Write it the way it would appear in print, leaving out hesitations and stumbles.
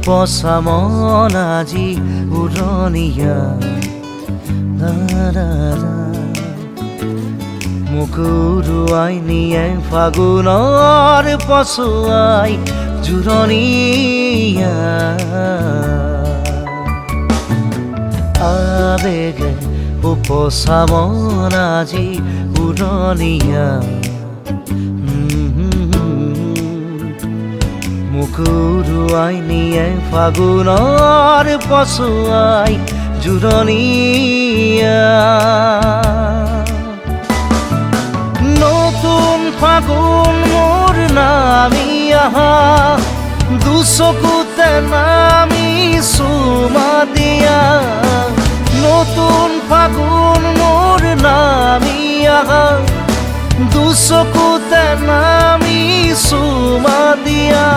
উপচা মন আজি উৰণীয়া মোক উৰুৱাই নিয়ে ফাগুনৰ পছুৱাই জোৰণীয়া আবেগে উপচা মন আজি উৰণীয়া মোক উৰুৱাই নিয়ে ফাগুনৰ পছুৱাই জোৰণীয়া নতুন ফাগুন মোৰ নামি আহা দুচকুতে নামি চুমা দিয়া নতুন ফাগুন মোৰ নামি আহা দুচকুতে নামি চুমা দিয়া